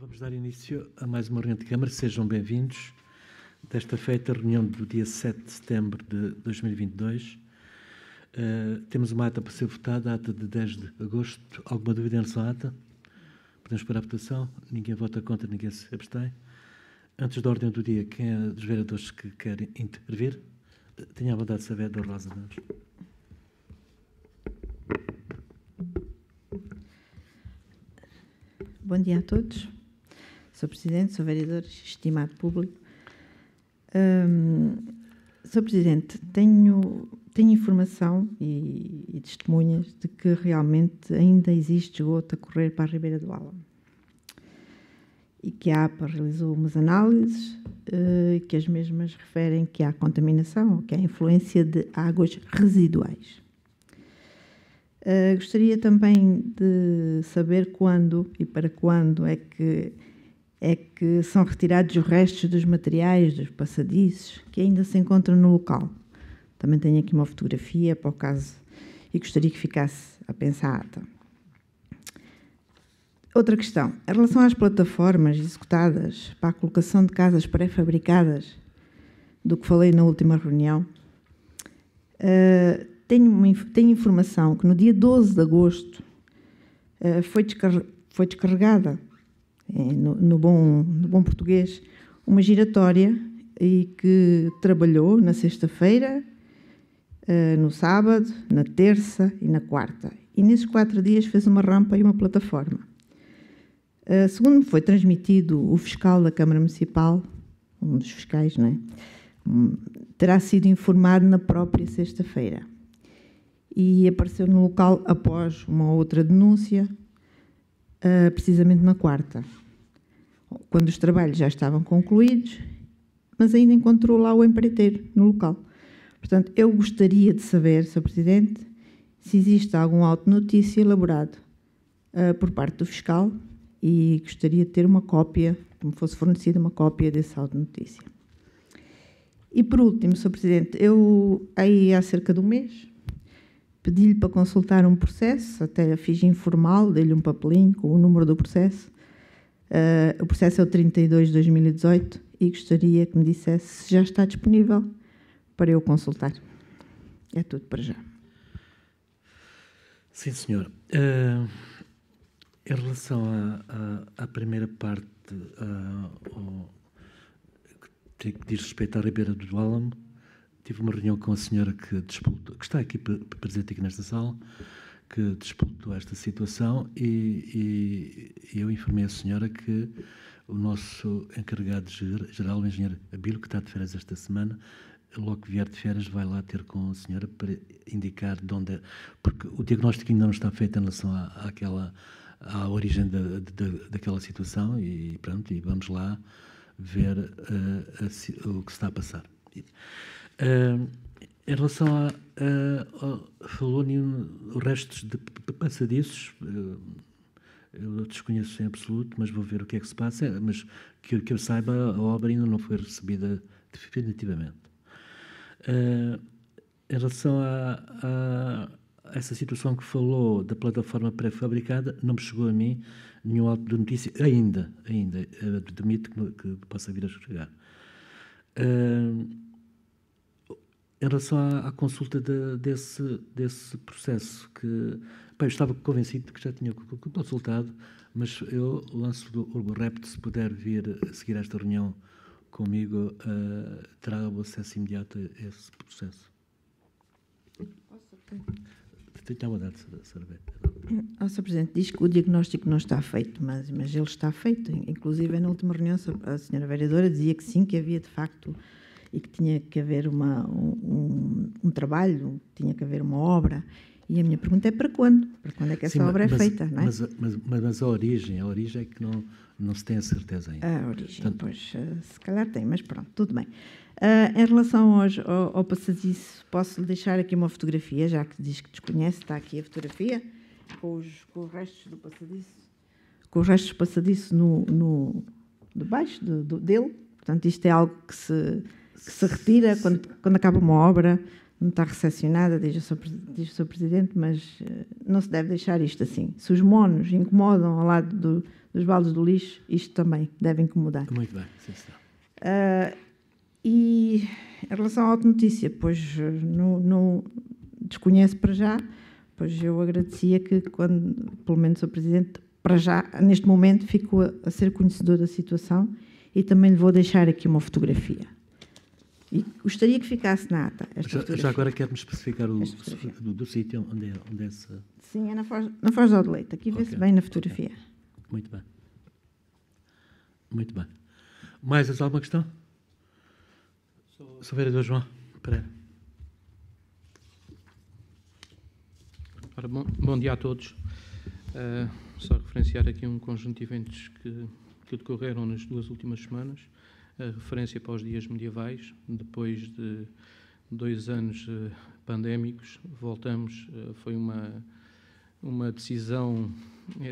Vamos dar início a mais uma reunião de Câmara. Sejam bem-vindos. Desta feita, a reunião do dia 7 de setembro de 2022. Temos uma ata para ser votada, a ata de 10 de agosto. Alguma dúvida em relação à ata? Podemos parar a votação? Ninguém vota contra, ninguém se abstém. Antes da ordem do dia, quem é dos vereadores que querem intervir? Tenha a vontade de saber, Dr. Rosa. Bom dia a todos. Sr. Presidente, Sr. Vereador, estimado público. Sr. Presidente, tenho informação e testemunhas de que realmente ainda existe esgoto a correr para a Ribeira do Álamo. E que a APA realizou umas análises que as mesmas referem que há contaminação ou que há influência de águas residuais. Gostaria também de saber quando e para quando é que são retirados os restos dos materiais, dos passadiços, que ainda se encontram no local. Também tenho aqui uma fotografia para o caso e gostaria que ficasse a pensar a ata. Outra questão, em relação às plataformas executadas para a colocação de casas pré-fabricadas, do que falei na última reunião, tenho informação que no dia 12 de agosto foi descarregada, no bom português, uma giratória e que trabalhou na sexta-feira, no sábado, na terça e na quarta. E nesses 4 dias fez uma rampa e uma plataforma. Segundo me foi transmitido, o fiscal da Câmara Municipal, um dos fiscais, não é? Terá sido informado na própria sexta-feira. E apareceu no local após uma outra denúncia, precisamente na quarta, quando os trabalhos já estavam concluídos, mas ainda encontrou lá o empreiteiro no local. Portanto, eu gostaria de saber, Sr. Presidente, se existe algum auto de notícia elaborado por parte do fiscal e gostaria de ter uma cópia, que me fosse fornecida uma cópia desse auto de notícia. E, por último, Sr. Presidente, eu, aí há cerca de um mês, pedi-lhe para consultar um processo, até fiz informal, dei-lhe um papelinho com o número do processo. O processo é o 32 de 2018 e gostaria que me dissesse se já está disponível para eu consultar. É tudo para já. Sim, senhor. Em relação à primeira parte, que diz respeito à Ribeira do Álamo, tive uma reunião com a senhora que está aqui presente aqui nesta sala, que disputou esta situação e eu informei a senhora que o nosso encarregado geral, o engenheiro Abílio, que está de férias esta semana, logo que vier de férias vai lá ter com a senhora para indicar de onde é, porque o diagnóstico ainda não está feito em relação à origem daquela situação e pronto, e vamos lá ver o que se está a passar. Em relação falou os restos de passadiços, eu desconheço em absoluto, mas vou ver o que é que se passa, mas que eu saiba, a obra ainda não foi recebida definitivamente. Em relação a essa situação que falou da plataforma pré-fabricada, não me chegou a mim nenhum auto de notícia, ainda, admito que possa vir a chegar. Em relação à consulta desse processo, que eu estava convencido de que já tinha consultado, mas eu lanço o repto, se puder vir a seguir esta reunião comigo, terá o acesso imediato a esse processo. Tenho a vontade de saber. Sr. Presidente, diz que o diagnóstico não está feito, mas ele está feito. Inclusive, na última reunião, a senhora vereadora dizia que sim, que havia de facto e que tinha que haver um trabalho, tinha que haver uma obra. E a minha pergunta é para quando? Para quando é que essa obra é feita, não é? Mas a origem é que não se tem a certeza ainda. A origem, portanto, pois, se calhar tem, mas pronto, tudo bem. Em relação ao passadiço, posso deixar aqui uma fotografia, já que diz que desconhece, está aqui a fotografia, com os restos do passadiço, com os restos do passadiço debaixo dele. Portanto, isto é algo que se retira quando acaba uma obra, não está recepcionada, diz o Sr. Presidente, mas não se deve deixar isto assim. Se os monos incomodam ao lado dos baldes do lixo, isto também deve incomodar. Muito bem, sim, senhor. E em relação à autonotícia, pois não desconheço para já, pois eu agradecia que, quando, pelo menos o Presidente, para já, neste momento, ficou a ser conhecedor da situação, e também lhe vou deixar aqui uma fotografia. E gostaria que ficasse na ata esta fotografia. Já agora quer-me especificar do sítio onde é essa... Sim, é na Foz do Leite. Aqui vê-se bem na fotografia. Okay. Muito bem. Muito bem. Mais alguma questão? Sr. Vereador João Pereira. Ora, bom dia a todos. Só referenciar aqui um conjunto de eventos que decorreram nas 2 últimas semanas. A referência para os dias medievais. Depois de 2 anos pandémicos, voltamos. Foi uma decisão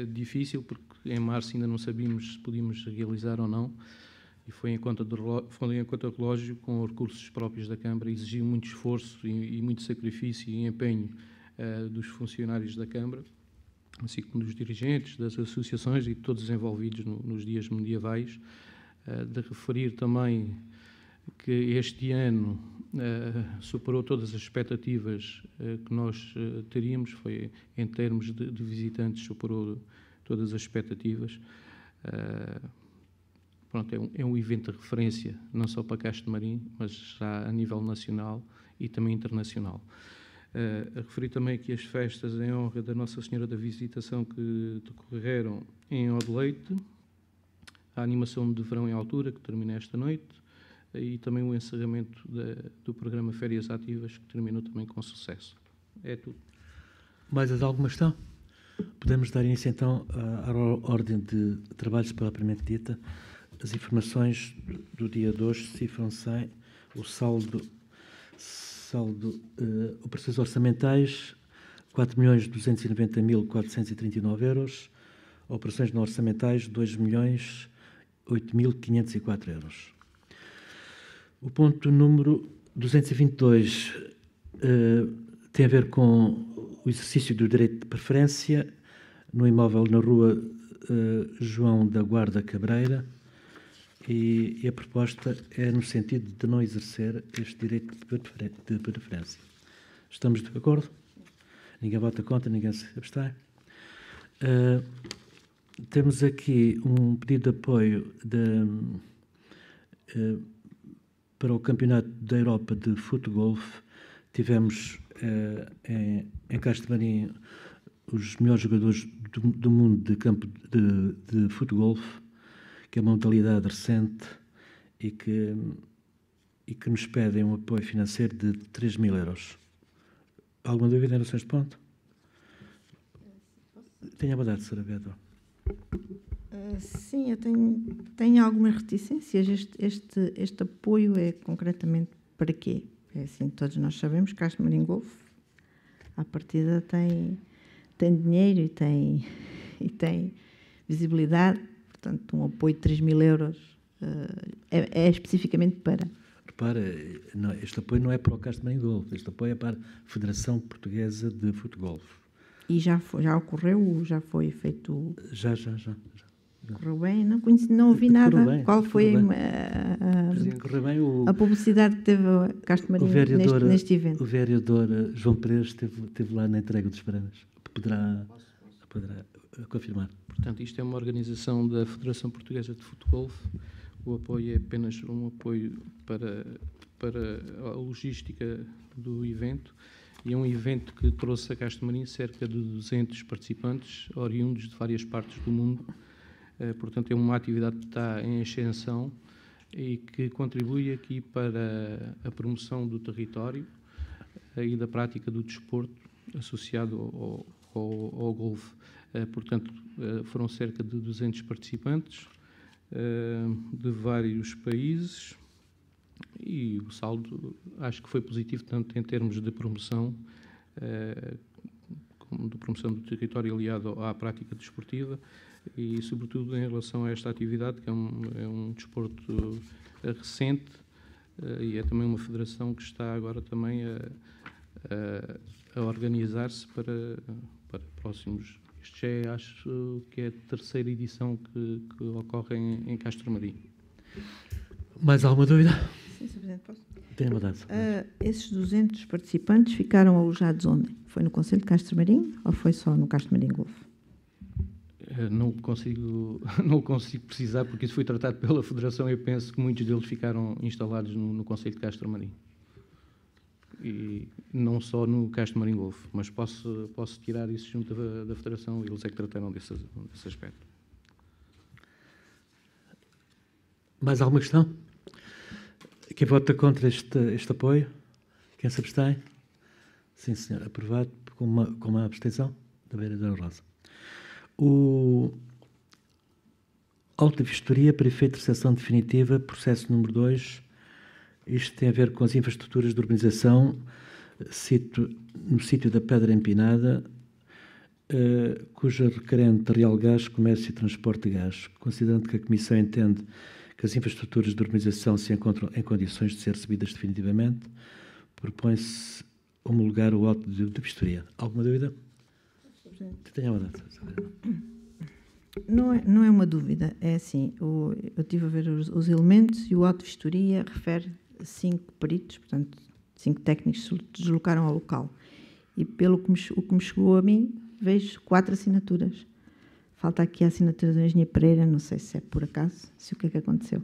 difícil, porque em março ainda não sabíamos se podíamos realizar ou não, e foi em conta relógio, com recursos próprios da Câmara. Exigiu muito esforço e muito sacrifício e empenho dos funcionários da Câmara, assim como dos dirigentes, das associações e de todos os envolvidos nos dias medievais. De referir também que este ano superou todas as expectativas que nós teríamos, foi em termos de visitantes, superou todas as expectativas. Pronto, é um evento de referência, não só para Castro Marim, mas já a nível nacional e também internacional. A referir também aqui as festas em honra da Nossa Senhora da Visitação que decorreram em Odeleite, a animação de verão em altura, que termina esta noite, e também o encerramento do programa Férias Ativas, que terminou também com sucesso. É tudo. Mais alguma questão? Podemos dar início, então, à ordem de trabalhos propriamente dita. As informações do dia de hoje cifram-se em o saldo operações orçamentais, 4.290.439 euros, operações não orçamentais, 2.008.504 euros. O ponto número 222 tem a ver com o exercício do direito de preferência no imóvel na rua João da Guarda Cabreira, e a proposta é no sentido de não exercer este direito de preferência. Estamos de acordo? Ninguém vota contra, ninguém se abstém. Temos aqui um pedido de apoio para o Campeonato da Europa de Futgolf. Tivemos em Castro Marim os melhores jogadores do mundo de campo de Futgolf, que é uma modalidade recente e que nos pedem um apoio financeiro de 3.000 euros. Alguma dúvida em relação a este ponto? Tenha a bondade, Sra. Vereadora. Sim, eu tenho algumas reticências. Este apoio é concretamente para quê? É assim, todos nós sabemos que Castro Marim Golf, à partida, tem dinheiro e tem visibilidade. Portanto, um apoio de 3.000 euros é especificamente para... Repara, este apoio não é para o Castro Marim Golf, este apoio é para a Federação Portuguesa de Futgolf. E já ocorreu? Já foi feito? Já. Correu bem? Não ouvi nada. Bem, qual foi a publicidade que teve a Castro Marim neste evento? O vereador João Pereira esteve lá na entrega dos prémios. Poderá confirmar. Portanto, isto é uma organização da Federação Portuguesa de Futgolf. O apoio é apenas um apoio para a logística do evento, e é um evento que trouxe a Castro Marim cerca de 200 participantes, oriundos de várias partes do mundo. Portanto, é uma atividade que está em ascensão e que contribui aqui para a promoção do território e da prática do desporto associado ao golfe. Portanto, foram cerca de 200 participantes de vários países, e o saldo acho que foi positivo, tanto em termos de promoção, como de promoção do território aliado à prática desportiva, e sobretudo em relação a esta atividade, que é um desporto recente, e é também uma federação que está agora também a organizar-se para próximos Este já é, acho que é a terceira edição que ocorre em Castro Marim. Mais alguma dúvida? Sim, Sr. Presidente, posso? Tenha vontade. Esses 200 participantes ficaram alojados onde? Foi no Conselho de Castro Marim ou foi só no Castro Marim Golf? Não consigo precisar, porque isso foi tratado pela Federação. Eu penso que muitos deles ficaram instalados no Conselho de Castro Marim. E não só no Castro Marim Golf, mas posso tirar isso junto da Federação, eles é que trataram desse aspecto. Mais alguma questão? Quem vota contra este apoio? Quem se abstém? Sim, senhor. Aprovado com uma abstenção da vereadora Rosa. O auto de vistoria para efeito de recepção definitiva, processo número 2. Isto tem a ver com as infraestruturas de urbanização no sítio da Pedra Empinada, cuja requerente Real Gás, Comércio e Transporte de Gás. Considerando que a Comissão entende que as infraestruturas de urbanização se encontram em condições de ser recebidas definitivamente, propõe-se homologar o auto de vistoria. Alguma dúvida? Tenha uma data. Não é uma dúvida, é assim, eu estive a ver os elementos e o auto de vistoria refere 5 peritos, portanto, 5 técnicos se deslocaram ao local. E pelo que me chegou a mim, vejo 4 assinaturas. Falta aqui a assinatura do engenheiro Pereira, não sei se é por acaso, se o que é que aconteceu.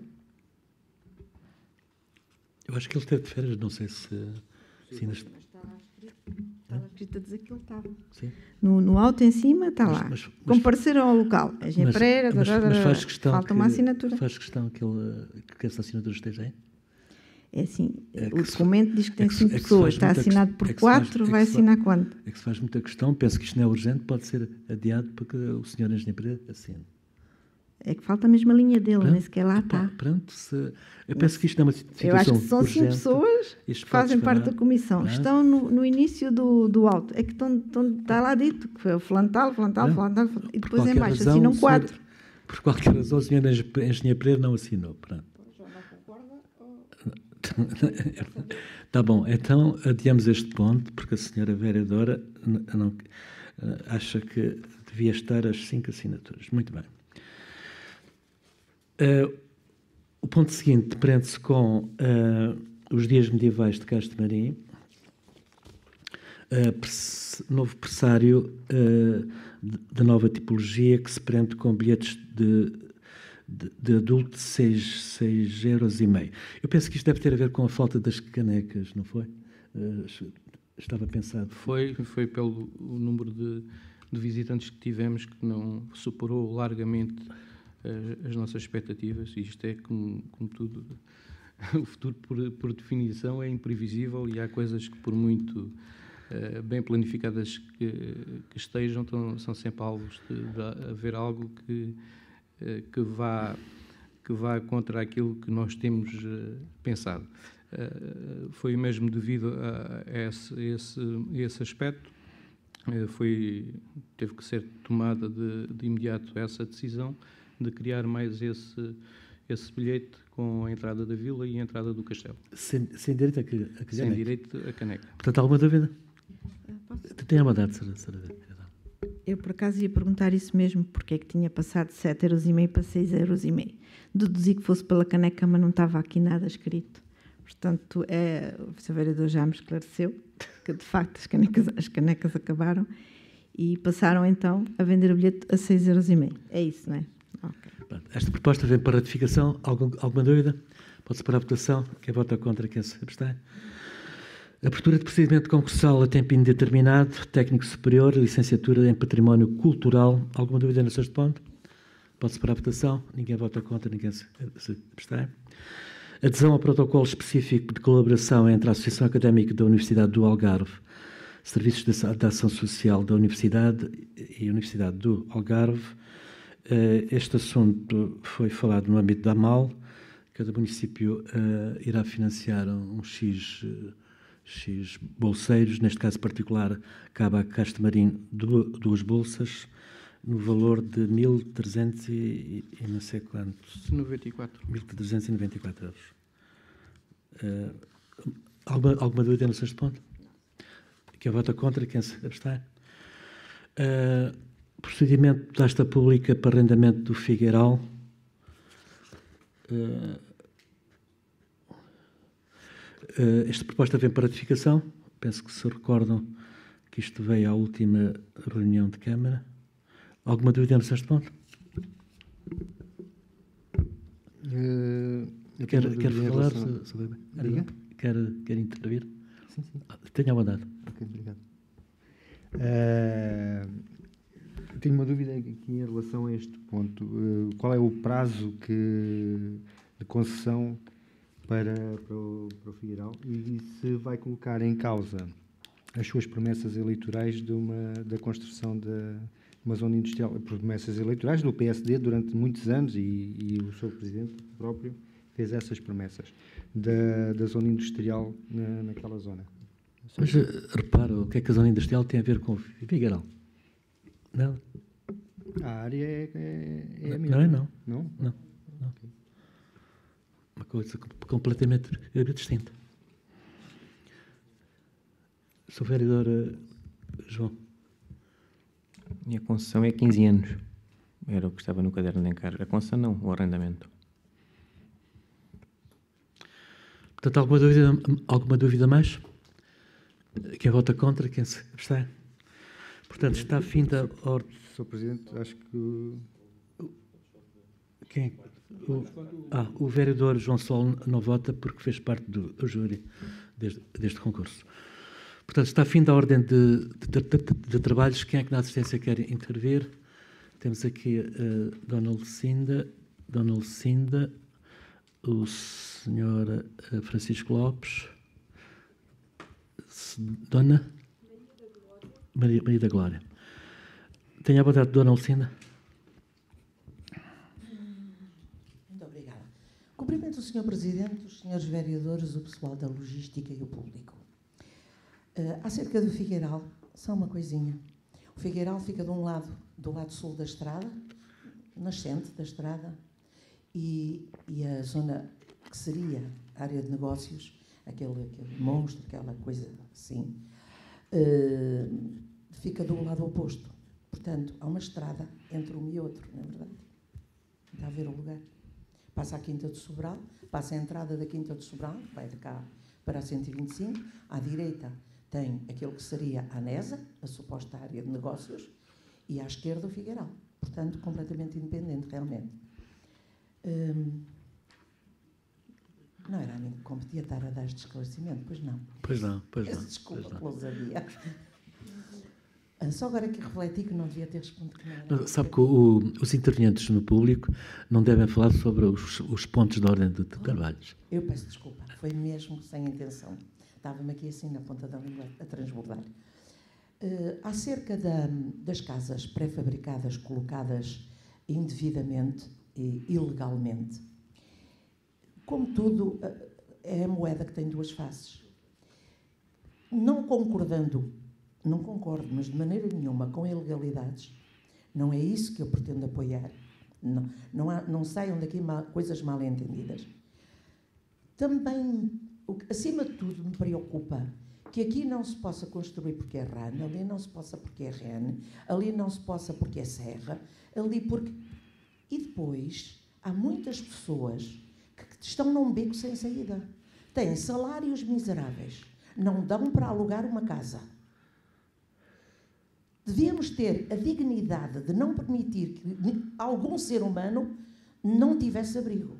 Eu acho que ele esteve de férias, não sei se ainda está. Estava escrito a dizer que ele estava. Sim. No auto em cima está lá. Compareceram ao local. Engenheiro Pereira, mas faz questão falta uma assinatura. Faz questão que essa assinatura esteja aí? É assim, o documento diz que tem 5 pessoas, está assinado por 4, vai assinar quando? É que se faz muita questão, penso que isto não é urgente, pode ser adiado para que o senhor engenheiro Pereira assine. É que falta a mesma linha dele, nem sequer lá está. Pronto, eu penso que isto não é uma situação urgente. Eu acho que são 5 pessoas que fazem parte da comissão. Pronto. Estão no início do auto. É que está lá dito que foi o fulano tal, e depois em baixo assinam 4. Por qualquer razão, o senhor engenheiro Pereira não assinou. Pronto. Está bom, então adiamos este ponto, porque a senhora vereadora acha que devia estar as 5 assinaturas. Muito bem. O ponto seguinte prende-se com os dias medievais de Castro Marim, novo pressário de nova tipologia que se prende com bilhetes de adulto de 6,5 euros. Eu penso que isto deve ter a ver com a falta das canecas, não foi? Estava pensado. Foi pelo número de visitantes que tivemos que não superou largamente as nossas expectativas. Isto é como tudo. O futuro, por definição, é imprevisível e há coisas que, por muito bem planificadas que estejam, são sempre alvos de haver algo que vá contra aquilo que nós temos pensado. Foi mesmo devido a esse aspecto, teve que ser tomada de imediato essa decisão de criar mais esse bilhete com a entrada da vila e a entrada do castelo. Sem direito a caneca? Sem direito a caneca. Portanto, alguma dúvida? Tenha uma data, senhora. Eu, por acaso, ia perguntar isso mesmo, porque é que tinha passado de 7,5 euros para 6,5 euros. Deduzi que fosse pela caneca, mas não estava aqui nada escrito. Portanto, o Sr. Vereador já me esclareceu que, de facto, as canecas acabaram e passaram, então, a vender o bilhete a 6,5 euros. É isso, não é? Okay. Esta proposta vem para ratificação. Alguma dúvida? Pode-se para a votação. Quem vota contra, quem se abstém? Abertura de procedimento concursal a tempo indeterminado, técnico superior, licenciatura em património cultural. Alguma dúvida neste ponto? Pode-se para a votação. Ninguém vota contra, ninguém se abstém. Adesão ao protocolo específico de colaboração entre a Associação Académica da Universidade do Algarve, Serviços de Ação Social da Universidade e Universidade do Algarve. Este assunto foi falado no âmbito da AMAL. Cada município irá financiar um X bolseiros. Neste caso particular, cabe a Castro Marim 2 bolsas, no valor de 1.300 e não sei quantos. 1.394 euros. Alguma dúvida neste ponto? Quem vota contra, quem se abstém? procedimento de asta pública para arrendamento do Figueiral. Esta proposta vem para ratificação. Penso que se recordam que isto veio à última reunião de Câmara. Alguma dúvida neste ponto? Quer falar? Quer intervir? Sim, sim. Tenha a vontade. Ok, obrigado. Tenho uma dúvida aqui em relação a este ponto. Qual é o prazo de concessão para o Figueiral e se vai colocar em causa as suas promessas eleitorais da construção de uma zona industrial, promessas eleitorais do PSD durante muitos anos e o seu presidente próprio fez essas promessas da zona industrial naquela zona. Mas repara, o que é que a zona industrial tem a ver com o Figueiral? Não. A área é a mesma. Não é, não. Não? Não. Okay. Uma coisa completamente distinta. Sou vereador João. Minha concessão é 15 anos. Era o que estava no caderno de encargo. A concessão não, o arrendamento. Portanto, alguma dúvida mais? Quem vota contra, quem se abstém? Portanto, está finda a ordem. Sr. Presidente, acho que... Quem? O vereador João Sol não vota porque fez parte do júri deste concurso. Portanto, está finda a ordem de trabalhos. Quem é que na assistência quer intervir? Temos aqui a Dona Lucinda, o Sr. Francisco Lopes, Dona Maria da Glória. Tenha a vontade, Dona Lucinda. Muito obrigada. Cumprimento o Sr. Presidente, os senhores vereadores, o pessoal da logística e o público. Acerca do Figueiral, só uma coisinha. O Figueiral fica do lado sul da estrada, nascente da estrada, e a zona que seria a área de negócios, aquele monstro, aquela coisa assim, fica do lado oposto. Portanto, há uma estrada entre um e outro, não é verdade? Está a ver o lugar. Passa a Quinta do Sobral, passa a entrada da Quinta do Sobral, vai de cá para a 125, à direita tem aquilo que seria a ANESA, a suposta área de negócios, e à esquerda o Figueiral. Portanto, completamente independente, realmente. Não era a mim que competia estar a dar este esclarecimento, pois não. Pois não. Desculpa pela ousadia. Só agora que refleti que não devia ter respondido que não era. Sabe que os intervenientes no público não devem falar sobre os pontos de ordem de trabalhos. Eu peço desculpa, foi mesmo sem intenção. Estava-me aqui assim na ponta da língua a transbordar. Acerca das casas pré-fabricadas colocadas indevidamente e ilegalmente, como tudo, é a moeda que tem duas faces. Não concordo, mas de maneira nenhuma com ilegalidades, não é isso que eu pretendo apoiar. Não saiam daqui coisas mal entendidas. Também, acima de tudo, me preocupa que aqui não se possa construir porque é RAN, ali não se possa porque é REN, ali não se possa porque é serra, ali porque... E depois, há muitas pessoas que estão num beco sem saída. Têm salários miseráveis, não dão para alugar uma casa. Devíamos ter a dignidade de não permitir que algum ser humano não tivesse abrigo.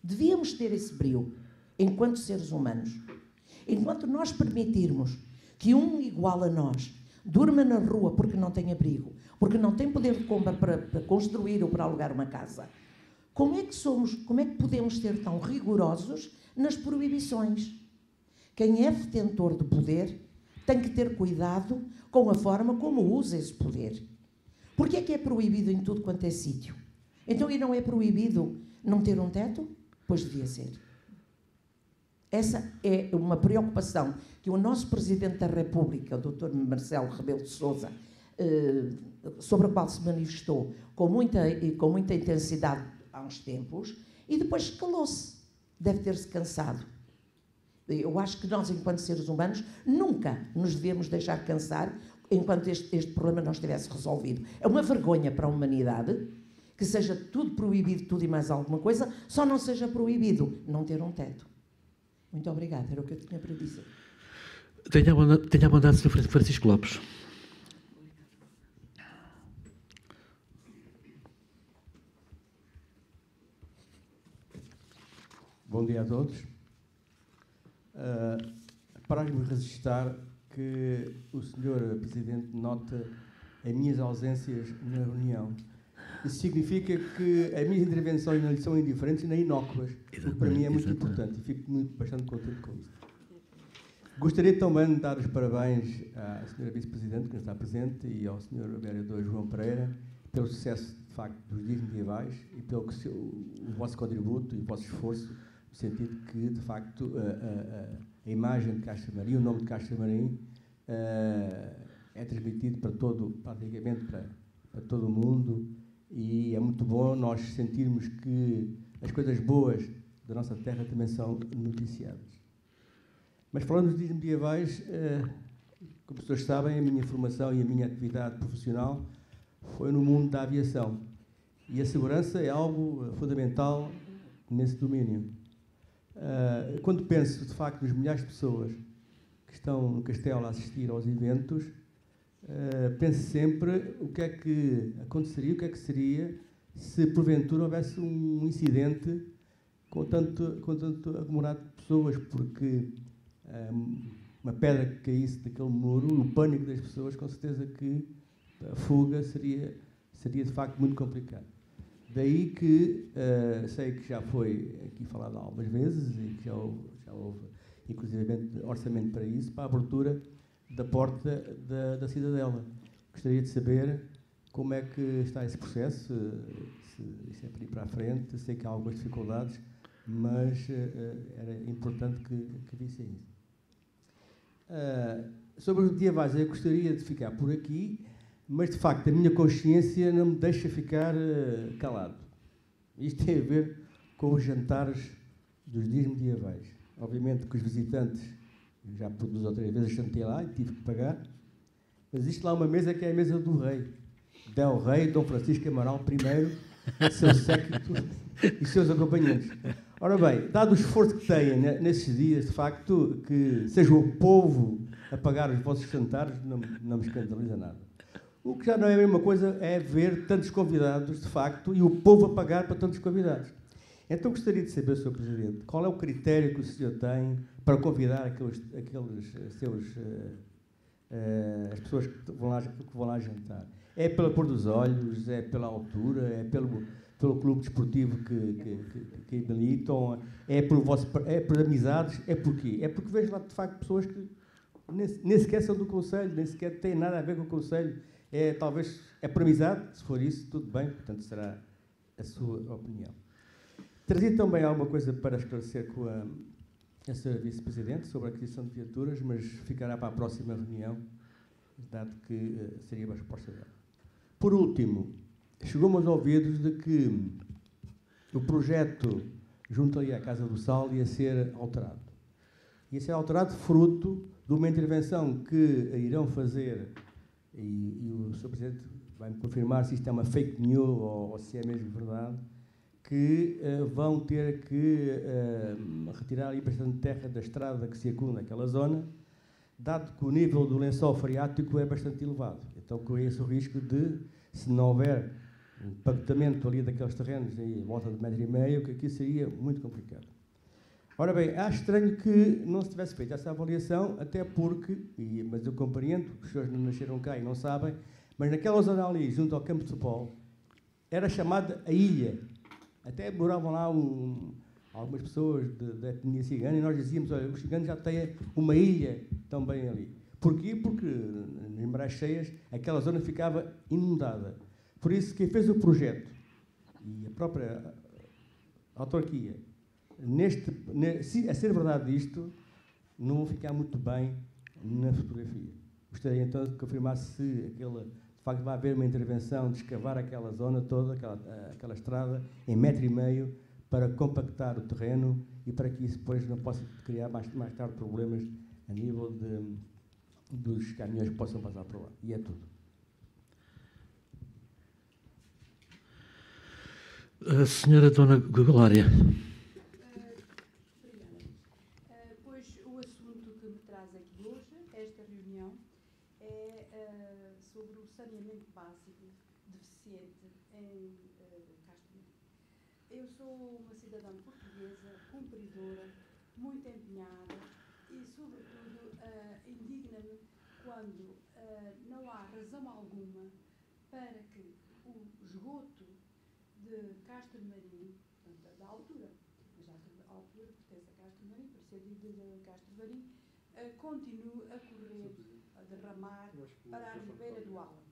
Devíamos ter esse brio, enquanto seres humanos. Enquanto nós permitirmos que um igual a nós durma na rua porque não tem abrigo, porque não tem poder de compra para construir ou para alugar uma casa, como é que podemos ser tão rigorosos nas proibições? Quem é detentor de poder tem que ter cuidado com a forma como usa esse poder. Porquê é que é proibido em tudo quanto é sítio? Então, e não é proibido não ter um teto? Pois devia ser. Essa é uma preocupação que o nosso Presidente da República, o Dr. Marcelo Rebelo de Sousa, sobre a qual se manifestou com muita intensidade há uns tempos, e depois calou-se. Deve ter-se cansado. Eu acho que nós, enquanto seres humanos, nunca nos devemos deixar cansar enquanto este problema não estivesse resolvido. É uma vergonha para a humanidade que seja tudo proibido, tudo e mais alguma coisa, só não seja proibido não ter um teto. Muito obrigada, era o que eu tinha para dizer. Tenha a bondade, Sr. Francisco Lopes. Bom dia a todos. Para-me registrar que o Sr. Presidente nota as minhas ausências na reunião. Isso significa que as minhas intervenções não lhe são indiferentes nem inócuas, o que para mim é muito importante e fico bastante contente com isso. Gostaria também de dar os parabéns à Sra. Vice-Presidente, que está presente, e ao Sr. Vereador João Pereira, pelo sucesso, de facto, dos dias medievais e pelo o vosso contributo e o vosso esforço, no sentido que, de facto, a imagem de Castro Marim, o nome de Castro Marim, é transmitido para praticamente para todo o mundo, e é muito bom nós sentirmos que as coisas boas da nossa terra também são noticiadas. Mas falando dos dias medievais, como as pessoas sabem, a minha formação e a minha atividade profissional foi no mundo da aviação. E a segurança é algo fundamental nesse domínio. Quando penso, de facto, nos milhares de pessoas que estão no castelo a assistir aos eventos, penso sempre o que é que aconteceria, o que é que seria se porventura houvesse um incidente com tanto aglomerado de pessoas, porque uma pedra que caísse daquele muro, o pânico das pessoas, com certeza que a fuga seria de facto muito complicado. Daí que sei que já foi aqui falado algumas vezes e que já houve inclusivamente orçamento para isso, para a abertura da porta da Cidadela. Gostaria de saber como é que está esse processo, se isso é para ir para a frente. Sei que há algumas dificuldades, mas era importante que visse isso. Sobre os medievais, eu gostaria de ficar por aqui, mas de facto a minha consciência não me deixa ficar calado. Isto tem a ver com os jantares dos dias medievais. Obviamente que os visitantes, já por 2 ou 3 vezes jantei lá e tive que pagar, mas existe lá uma mesa que é a mesa do rei. Del Rei, Dom Francisco Amaral I, seu séquito e seus acompanhantes. Ora bem, dado o esforço que têm nesses dias, de facto, que seja o povo a pagar os vossos jantares, não me escandaliza nada. O que já não é a mesma coisa é ver tantos convidados, de facto, e o povo a pagar para tantos convidados. Então gostaria de saber, Sr. Presidente, qual é o critério que o senhor tem para convidar aqueles seus as pessoas que vão lá jantar? É pela cor dos olhos, é pela altura, é pelo clube desportivo que militam, é por amizades, é por quê? É porque vejo lá, de facto, pessoas que nem sequer são do Conselho, nem sequer têm nada a ver com o Conselho. Talvez é por amizade, se for isso, tudo bem, portanto será a sua opinião. Trazia também alguma coisa para esclarecer com a Sra. Vice-Presidente sobre a aquisição de viaturas, mas ficará para a próxima reunião, dado que seria a resposta dela. Por último, chegou-me aos ouvidos de que o projeto junto ali à Casa do Sal ia ser alterado. Ia ser alterado fruto de uma intervenção que irão fazer, e o Sr. Presidente vai-me confirmar se isto é uma fake news ou se é mesmo verdade, que vão ter que retirar ali bastante terra da estrada que circunda aquela zona, dado que o nível do lençol freático é bastante elevado. Então, corre-se o risco de, se não houver um pavimentamento ali daqueles terrenos em volta de 1,5 metro, que aqui seria muito complicado. Ora bem, acho estranho que não se tivesse feito essa avaliação, até porque, mas eu compreendo, os senhores não nasceram cá e não sabem, mas naquela zona ali, junto ao campo de futebol, era chamada a ilha. Até moravam lá algumas pessoas da etnia cigana e nós dizíamos, olha, os ciganos já têm uma ilha também ali. Porquê? Porque nas marés cheias aquela zona ficava inundada. Por isso, quem fez o projeto e a própria autarquia, a ser verdade isto, não vão ficar muito bem na fotografia. Gostaria então de confirmar se de facto vai haver uma intervenção de escavar aquela zona toda, aquela estrada, em 1,5 metro, para compactar o terreno e para que isso depois não possa criar mais tarde problemas a nível dos caminhões que possam passar por lá. E é tudo. A senhora Dona Glória. Obrigada. Pois o assunto que me traz aqui hoje, esta reunião, é sobre o saneamento básico deficiente em Castro Marim. Eu sou uma cidadã portuguesa, cumpridora, muito empenhada e, sobretudo, indigna-me quando não há razão alguma para que o esgoto de Castro Marim, portanto, da altura, mas a altura pertence a Castro Marim, por ser de Castro Marim, continue a correr, a derramar para a Ribeira do Álamo.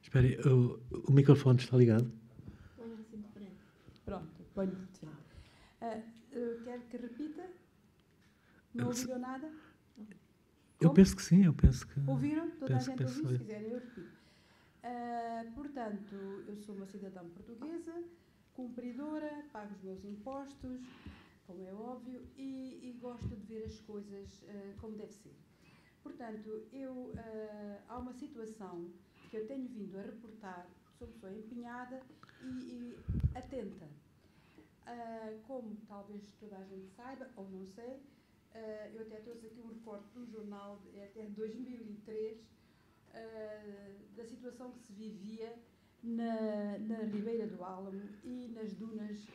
Espere, o microfone está ligado? Ponha assim de frente. Pronto, ponho de frente. Quer que repita? Não ouviram nada? Eu penso que sim, eu penso que... Ouviram? Toda a gente ouviu? Se ouvi. quiserem, eu repito. Portanto, eu sou uma cidadã portuguesa, cumpridora, pago os meus impostos, como é óbvio, e gosto de ver as coisas como deve ser. Portanto, há uma situação que eu tenho vindo a reportar, sou pessoa empenhada e atenta. Como talvez toda a gente saiba, ou não sei, eu até trouxe aqui um recorte de um jornal, até 2003, da situação que se vivia na Ribeira do Álamo e nas dunas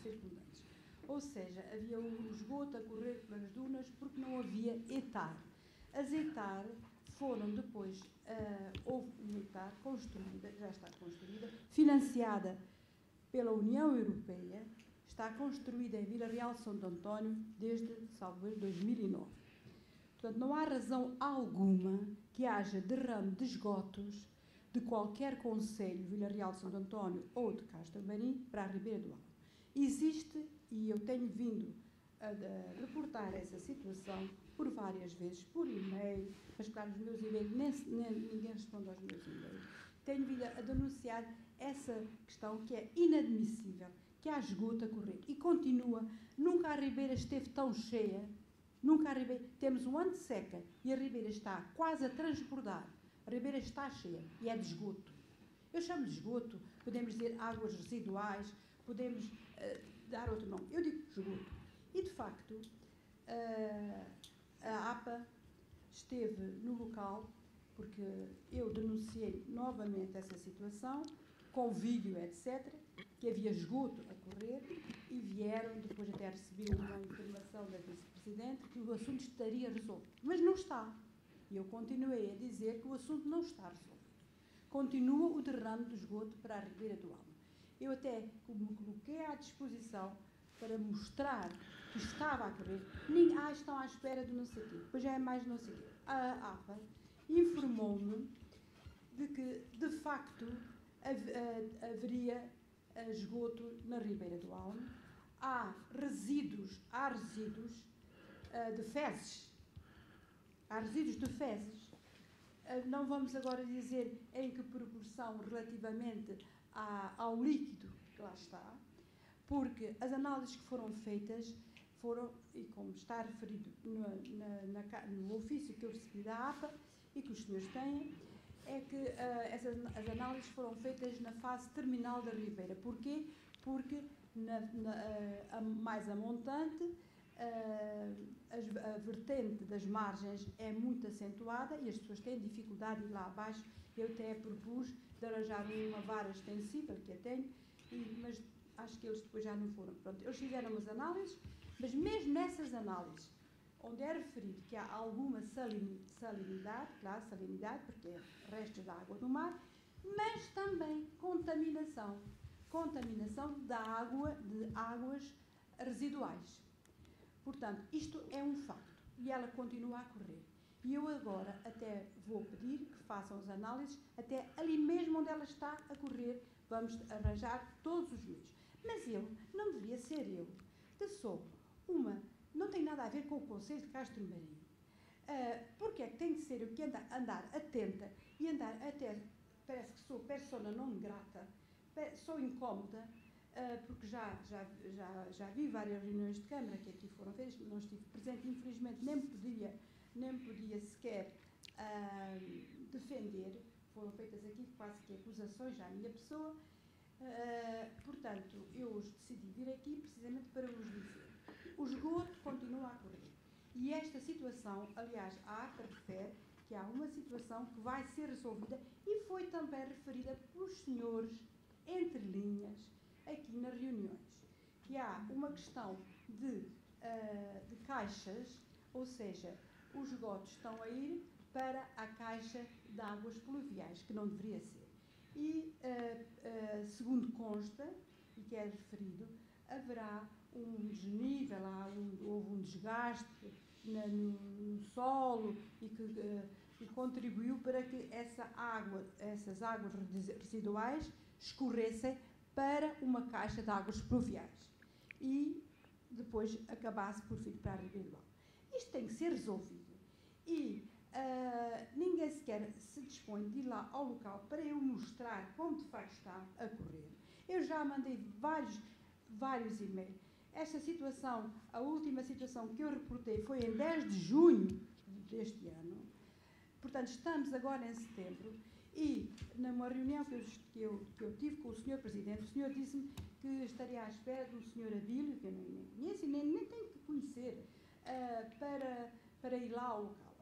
circundantes. Ou seja, havia um esgoto a correr pelas dunas porque não havia etar. As etar foram depois, houve uma etar construída, já está construída, financiada pela União Europeia, está construída em Vila Real de Santo António desde, salvo erro, 2009. Portanto, não há razão alguma que haja derrame de esgotos de qualquer concelho, Vila Real de Santo António ou de Castro Marim, para a Ribeira do Álamo. Existe, e eu tenho vindo a reportar essa situação por várias vezes, por e-mail, mas claro, os meus e-mails, ninguém responde aos meus e-mails. Tenho vindo a denunciar essa questão que é inadmissível, que há esgoto a correr. E continua. Nunca a Ribeira esteve tão cheia. Nunca a Ribeira... Temos um ano de seca e a Ribeira está quase a transbordar. A Ribeira está cheia e é de esgoto. Eu chamo de esgoto, podemos dizer águas residuais, podemos dar outro nome. Eu digo esgoto. E, de facto, a APA esteve no local, porque eu denunciei novamente essa situação, com vídeo, etc., que havia esgoto a correr, e vieram, depois até recebi uma informação da vice-presidente, que o assunto estaria resolvido. Mas não está. E eu continuei a dizer que o assunto não está resolvido. Continua o derrame do esgoto para a Ribeira do Álamo. Eu até me coloquei à disposição para mostrar que estava a correr. Estão à espera de não sei o quê. Depois já é mais não sei o quê. A APA informou-me de que, de facto, haveria esgoto na Ribeira do Álamo. Há resíduos de fezes. Há resíduos de fezes. Não vamos agora dizer em que proporção relativamente ao líquido que lá está, porque as análises que foram feitas foram, e como está referido no ofício que eu recebi da APA e que os senhores têm, é que as análises foram feitas na fase terminal da Ribeira. Porquê? Porque mais a montante, a vertente das margens é muito acentuada e as pessoas têm dificuldade de ir lá abaixo. Eu até propus de arranjar uma vara extensível, que eu tenho, mas acho que eles depois já não foram. Pronto, eles fizeram as análises, mas mesmo nessas análises, onde é referido que há alguma salinidade, claro, salinidade, porque é restos da água do mar, mas também contaminação da água, de águas residuais. Portanto, isto é um facto e ela continua a correr. E eu agora até vou pedir que façam as análises até ali mesmo onde ela está a correr. Vamos arranjar todos os meios. Mas não devia ser eu, que sou não tem nada a ver com o Conselho de Castro Marim. Porque é que tem de ser eu que andar atenta e andar até, parece que sou persona não grata, sou incómoda, porque já vi várias reuniões de Câmara que aqui foram feitas, não estive presente, infelizmente nem podia sequer defender, foram feitas aqui quase que acusações à minha pessoa, portanto, eu hoje decidi vir aqui precisamente para vos dizer, o esgoto continua a correr. E esta situação, aliás, a ACA refere que há uma situação que vai ser resolvida e foi também referida pelos senhores, entre linhas, aqui nas reuniões, que há uma questão de caixas, ou seja, os esgotos estão a ir para a caixa de águas pluviais, que não deveria ser. E, segundo consta, e que é referido, haverá um desnível, houve um desgaste no solo e que contribuiu para que essas águas residuais escorressem para uma caixa de águas pluviais e depois acabasse por vir para a Ribeira do Alto. Isto tem que ser resolvido e ninguém sequer se dispõe de ir lá ao local para eu mostrar como de facto está a correr. Eu já mandei vários e-mails. Esta situação, a última situação que eu reportei foi em 10 de junho deste ano. Portanto, estamos agora em setembro e, numa reunião que eu tive com o Sr. Presidente, o senhor disse-me que estaria à espera de um Sr. Abílio, que eu nem conheço e nem tenho que conhecer, para ir lá ao local.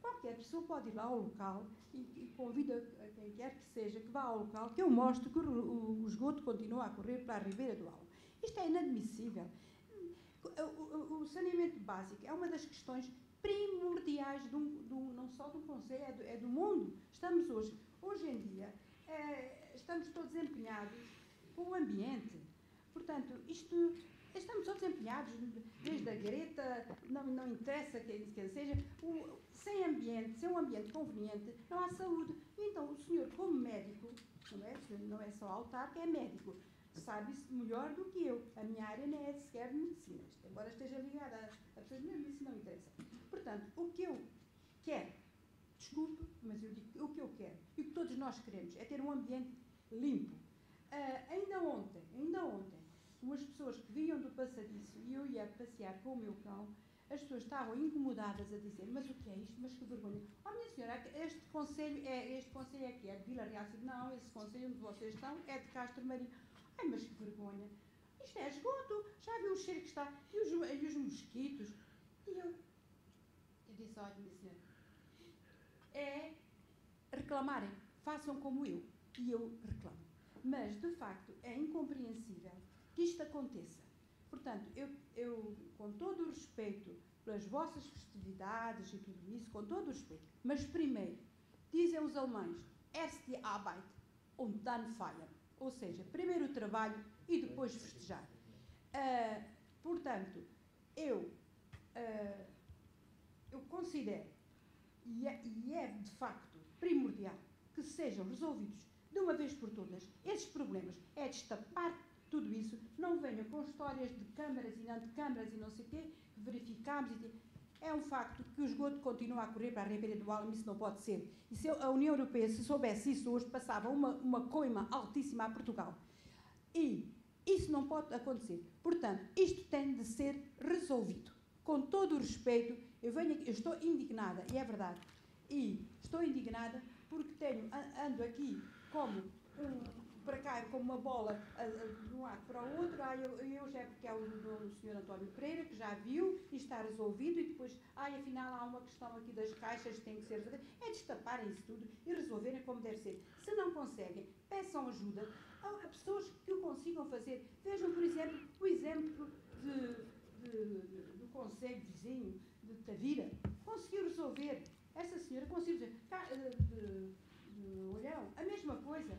Qualquer pessoa pode ir lá ao local e convida a quem quer que seja que vá ao local, que eu mostro que o esgoto continua a correr para a Ribeira do Alto. Isto é inadmissível. O saneamento básico é uma das questões primordiais não só do Conselho, é do mundo. Estamos hoje em dia, estamos todos empenhados com o ambiente. Portanto, estamos todos empenhados, desde a Greta, não interessa quem seja, sem um ambiente conveniente, não há saúde. Então, o senhor, como médico, não é só autarca, é médico, sabe isso melhor do que eu. A minha área não é sequer de medicina, embora esteja ligada a pessoas de medicina, não interessa. Portanto, o que eu quero, desculpe, mas eu digo o que eu quero, e o que todos nós queremos, é ter um ambiente limpo. Ainda ontem, umas pessoas que vinham do passadiço e eu ia passear com o meu cão, as pessoas estavam incomodadas a dizer, mas o que é isto? Mas que vergonha. Oh, minha senhora, este conselho é que é de Vila Real? Não, esse conselho onde vocês estão é de Castro Marinho. Ai, mas que vergonha. Isto é esgoto. Já viu o cheiro que está? E os mosquitos? E eu disse, olha, minha senhora, é reclamarem. Façam como eu. E eu reclamo. Mas, de facto, é incompreensível que isto aconteça. Portanto, eu com todo o respeito pelas vossas festividades e tudo isso, com todo o respeito, mas primeiro, dizem os alemães, erst die Arbeit und dann feiern. Ou seja, primeiro o trabalho e depois festejar. Portanto, eu considero, e é de facto primordial, que sejam resolvidos de uma vez por todas esses problemas, é destapar tudo isso, não venham com histórias de câmaras e não de câmaras e não sei o quê, que verificámos e é um facto que o esgoto continua a correr para a Ribeira do Alto, isso não pode ser. E se a União Europeia, se soubesse isso hoje, passava uma coima altíssima a Portugal. E isso não pode acontecer. Portanto, isto tem de ser resolvido. Com todo o respeito, eu estou indignada, e é verdade, e estou indignada porque ando aqui para cá, como uma bola de um lado para o outro, eu já porque é o Sr. António Pereira, que já viu e está resolvido, e depois, afinal há uma questão aqui das caixas que tem que ser resolvida. É destaparem isso tudo e resolverem como deve ser. Se não conseguem, peçam ajuda a pessoas que o consigam fazer. Vejam, por exemplo, o exemplo do concelho vizinho de Tavira. Conseguiu resolver. Essa senhora conseguiu resolver. De Olhão, a mesma coisa.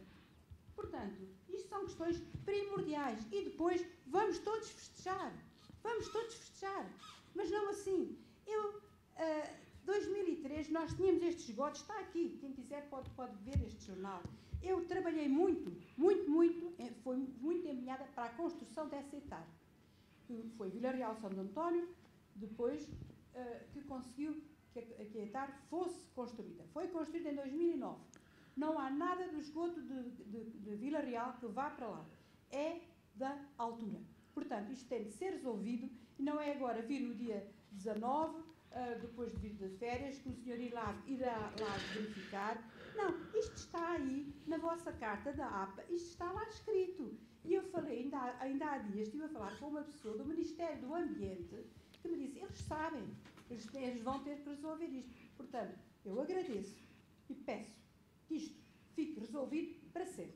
Portanto, isto são questões primordiais. E depois vamos todos festejar. Mas não assim. 2003, nós tínhamos estes esgotos, está aqui. Quem quiser pode ver este jornal. Eu trabalhei muito, foi muito empenhada para a construção dessa etar. Foi Vila Real São António, depois que conseguiu que a etar fosse construída. Foi construída em 2009. Não há nada do esgoto de Vila Real que vá para lá. É da altura. Portanto, isto tem de ser resolvido e não é agora vir no dia 19 depois de vir de férias, que o senhor irá lá verificar. Não, isto está aí na vossa carta da APA, isto está lá escrito. E eu falei, ainda há dias, estive a falar com uma pessoa do Ministério do Ambiente que me disse, eles sabem, eles vão ter que resolver isto. Portanto, eu agradeço e peço que isto fique resolvido para sempre.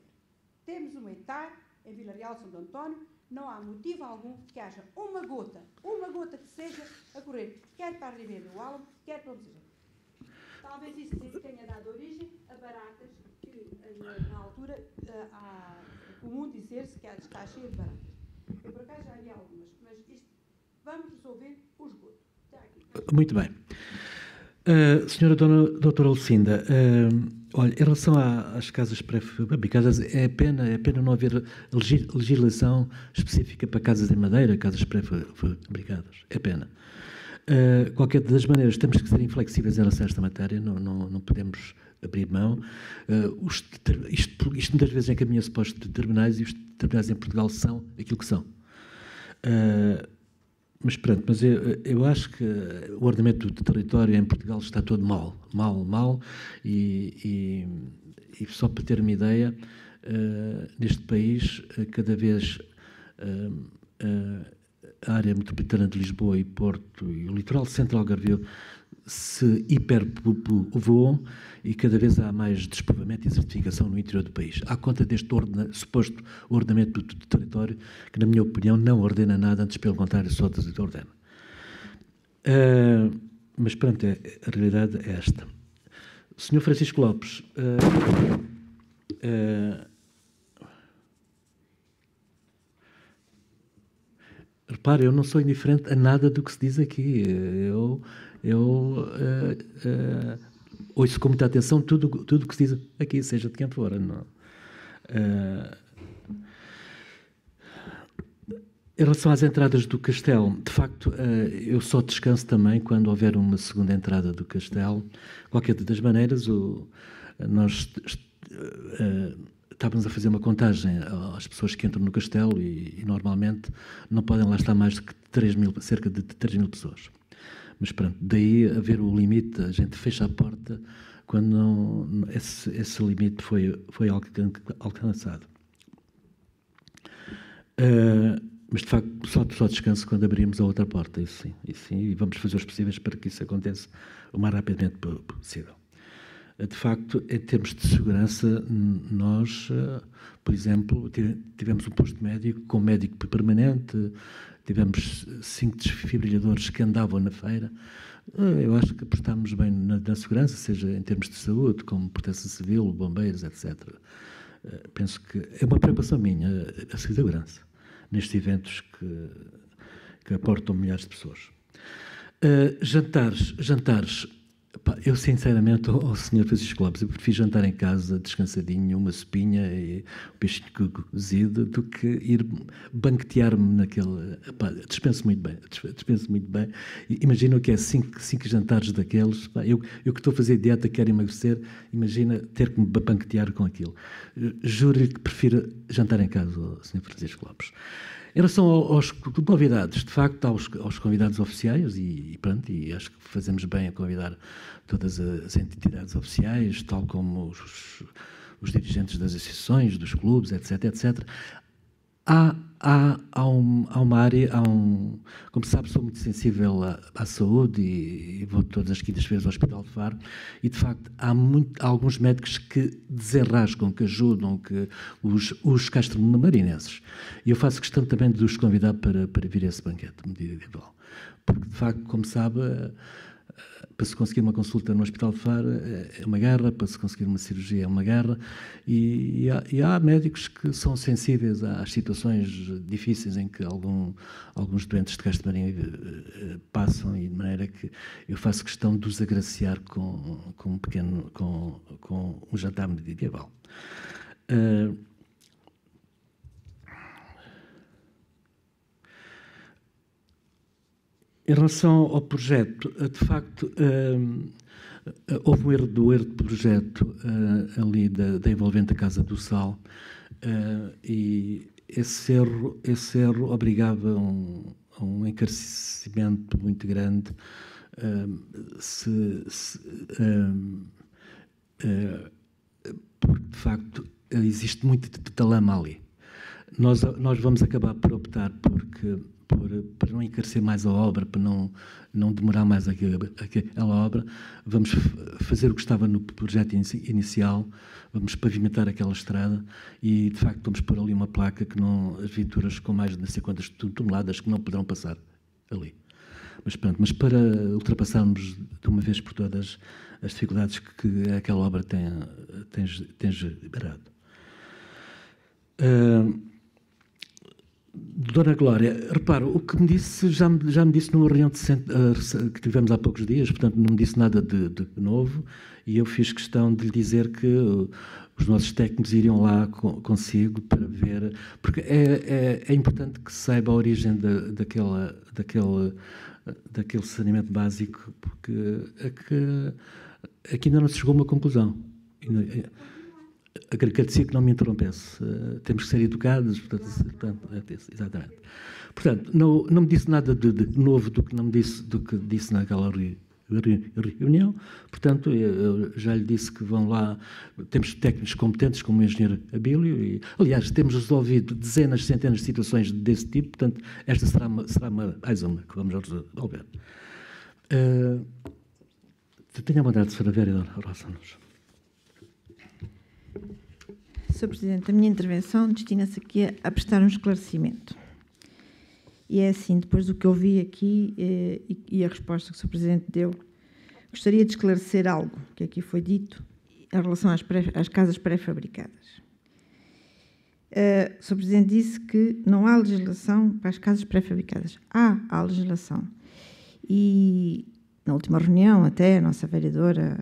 Temos uma hectare em Vila Real de Santo António, não há motivo algum que haja uma gota que seja a correr, quer para a Ribeira do Álamo, quer para onde seja. Talvez isso tenha dado origem a baratas, que na altura há comum dizer-se que está cheio de baratas. Eu por acaso já vi algumas, mas isto, vamos resolver o esgoto. Muito bem. Senhora doutora Lucinda, olha, em relação às casas pré-fabricadas, é pena não haver legislação específica para casas em madeira, casas pré-fabricadas. É pena. Qualquer das maneiras, temos que ser inflexíveis em relação a esta matéria, não podemos abrir mão. Isto muitas vezes encaminha-se para os terminais, e os terminais em Portugal são aquilo que são. Mas pronto, mas eu acho que o ordenamento do território em Portugal está todo mal, e só para ter uma ideia, neste país, cada vez a área metropolitana de Lisboa e Porto e o litoral central algarvio se hiperpovoam e cada vez há mais despovoamento e desertificação no interior do país. À conta deste suposto ordenamento do território, que, na minha opinião, não ordena nada, antes, pelo contrário, só desordena. Mas, pronto, a realidade é esta. Sr. Francisco Lopes, repare, eu não sou indiferente a nada do que se diz aqui. Eu ouço com muita atenção tudo o que se diz aqui, seja de quem for. Em relação às entradas do castelo, de facto, eu só descanso também quando houver uma segunda entrada do castelo. Qualquer das maneiras, nós estávamos a fazer uma contagem às pessoas que entram no castelo e normalmente não podem lá estar mais de cerca de 3 mil pessoas. Mas pronto, daí haver o limite, a gente fecha a porta quando esse limite foi alcançado. Mas de facto só descanso quando abrimos a outra porta, isso sim, e vamos fazer os possíveis para que isso aconteça o mais rapidamente possível. De facto, em termos de segurança, nós, por exemplo, tivemos um posto médico com médico permanente, tivemos 5 desfibrilhadores que andavam na feira. Eu acho que apostámos bem na segurança, seja em termos de saúde, como proteção civil, bombeiros, etc. Penso que é uma preocupação minha, a segurança, nestes eventos que aportam milhares de pessoas. Jantares. Eu, sinceramente, ao Sr. Francisco Lopes, eu prefiro jantar em casa, descansadinho, uma sopinha e um peixinho cozido, do que ir banquetear-me naquele... Dispenso muito bem. Imagino que é 5 jantares daqueles. Eu que estou a fazer dieta, quero emagrecer, imagina ter que me banquetear com aquilo. Juro-lhe que prefiro jantar em casa, o Sr. Francisco Lopes. Em relação aos convidados, de facto, aos convidados oficiais, e pronto, e acho que fazemos bem a convidar todas as entidades oficiais, tal como os dirigentes das associações, dos clubes, etc. Há uma área, como sabe, sou muito sensível à saúde e vou todas as quintas-feiras ao Hospital de Faro e, de facto, há alguns médicos que desenrascam, que ajudam, que os castromarinenses. E eu faço questão também de os convidar para vir a esse banquete medieval. Porque, de facto, como sabe, para se conseguir uma consulta no Hospital de Faro é uma guerra, para se conseguir uma cirurgia é uma guerra, e há médicos que são sensíveis às situações difíceis em que alguns doentes de Castelmarim passam, e de maneira que eu faço questão de os agraciar com um jantar medieval. Em relação ao projeto, de facto, houve um erro de projeto ali da envolvente Casa do Sal, e esse erro obrigava a um encarecimento muito grande porque, de facto, existe muito de talama ali. Nós vamos acabar por optar para não encarecer mais a obra, para não demorar mais aquela obra, vamos fazer o que estava no projeto inicial, vamos pavimentar aquela estrada e, de facto, vamos pôr ali uma placa que as viaturas com mais de não sei quantas toneladas que não poderão passar ali. Mas para ultrapassarmos de uma vez por todas as dificuldades que aquela obra tem gerado. Dona Glória, reparo, o que me disse, já me disse numa reunião que tivemos há poucos dias, portanto não me disse nada de novo, e eu fiz questão de lhe dizer que os nossos técnicos iriam lá consigo para ver, porque é importante que se saiba a origem daquele saneamento básico, porque aqui ainda não se chegou a uma conclusão. Agradecia que não me interrompesse. Temos que ser educados, portanto, exatamente. Portanto, não me disse nada de novo do que disse naquela reunião. Portanto, eu já lhe disse que vão lá. Temos técnicos competentes, como o engenheiro Abílio, e, aliás, temos resolvido dezenas, centenas de situações desse tipo. Portanto, esta será mais uma que vamos resolver. Tenha a vontade, Sra. Vereadora Roça-nos. Sr. Presidente, a minha intervenção destina-se aqui a prestar um esclarecimento. E é assim, depois do que eu vi aqui e a resposta que o Sr. Presidente deu, gostaria de esclarecer algo que aqui foi dito em relação às casas pré-fabricadas. O Sr. Presidente disse que não há legislação para as casas pré-fabricadas. Há legislação. E na última reunião, até a nossa vereadora,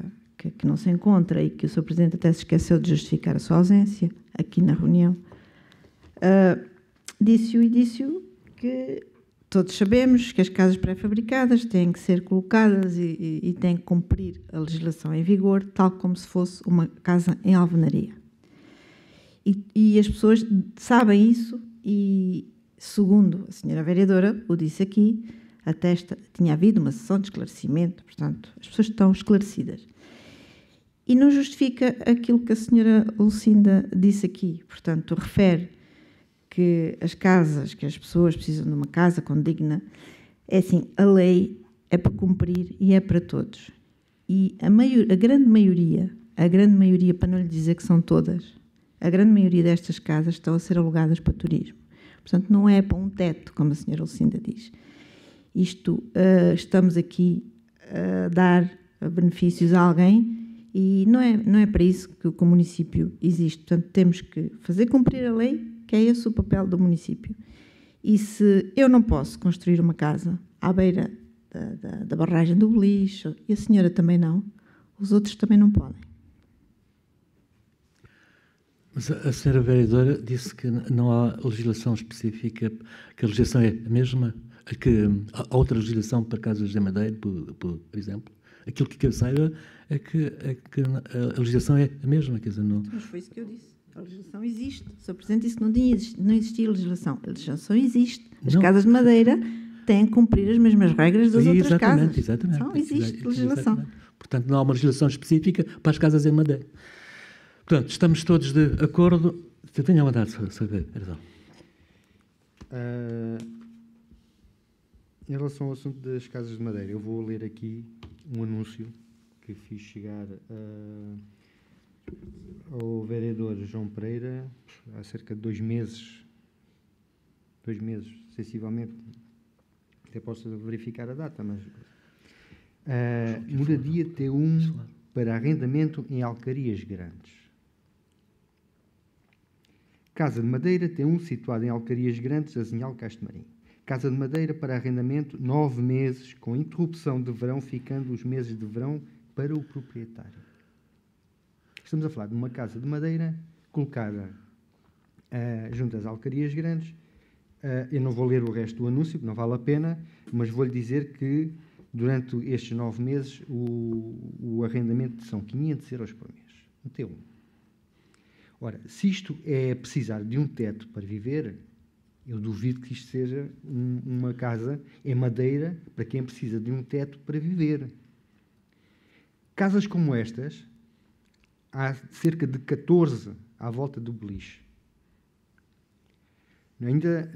que não se encontra e que o Sr. Presidente até se esqueceu de justificar a sua ausência aqui na reunião, disse-o que todos sabemos que as casas pré-fabricadas têm que ser colocadas e têm que cumprir a legislação em vigor, tal como se fosse uma casa em alvenaria. E as pessoas sabem isso e, segundo a senhora vereadora o disse aqui, tinha havido uma sessão de esclarecimento, portanto, as pessoas estão esclarecidas. E não justifica aquilo que a senhora Lucinda disse aqui. Portanto, refere que as pessoas precisam de uma casa condigna. É assim, a lei é para cumprir e é para todos. E a grande maioria, para não lhe dizer que são todas, a grande maioria destas casas estão a ser alugadas para turismo. Portanto, não é para um teto, como a senhora Lucinda diz. Estamos aqui a dar benefícios a alguém. E não é para isso que o município existe. Portanto, temos que fazer cumprir a lei, que é esse o papel do município. E se eu não posso construir uma casa à beira da barragem do Beliche, e a senhora também não, os outros também não podem. Mas a senhora vereadora disse que não há legislação específica, que a legislação é a mesma, que há outra legislação para casas de madeira, por exemplo. Aquilo que eu saiba é que a legislação é a mesma, quer dizer, não... Mas foi isso que eu disse. A legislação existe. O Sr. Presidente disse que não existia legislação. A legislação existe. As casas de madeira têm que cumprir as mesmas regras das outras casas. Exatamente. Então, existe legislação. Exatamente. Portanto, não há uma legislação específica para as casas em madeira. Portanto, estamos todos de acordo. Tenha a vontade de saber. Em relação ao assunto das casas de madeira, eu vou ler aqui um anúncio que fiz chegar ao vereador João Pereira há cerca de 2 meses, sensivelmente, até posso verificar a data, mas moradia T1 para arrendamento em Alcarias Grandes. Casa de madeira T1 situada em Alcarias Grandes, Azinhal Castro Marim. Casa de madeira para arrendamento 9 meses, com interrupção de verão, ficando os meses de verão para o proprietário. Estamos a falar de uma casa de madeira colocada junto às Alcarias Grandes. Eu não vou ler o resto do anúncio, não vale a pena, mas vou-lhe dizer que durante estes 9 meses o arrendamento são 500 euros por mês. Um T1. Ora, se isto é precisar de um teto para viver, Eu duvido que isto seja uma casa em madeira para quem precisa de um teto para viver. Casas como estas, há cerca de 14 à volta do beliche. Ainda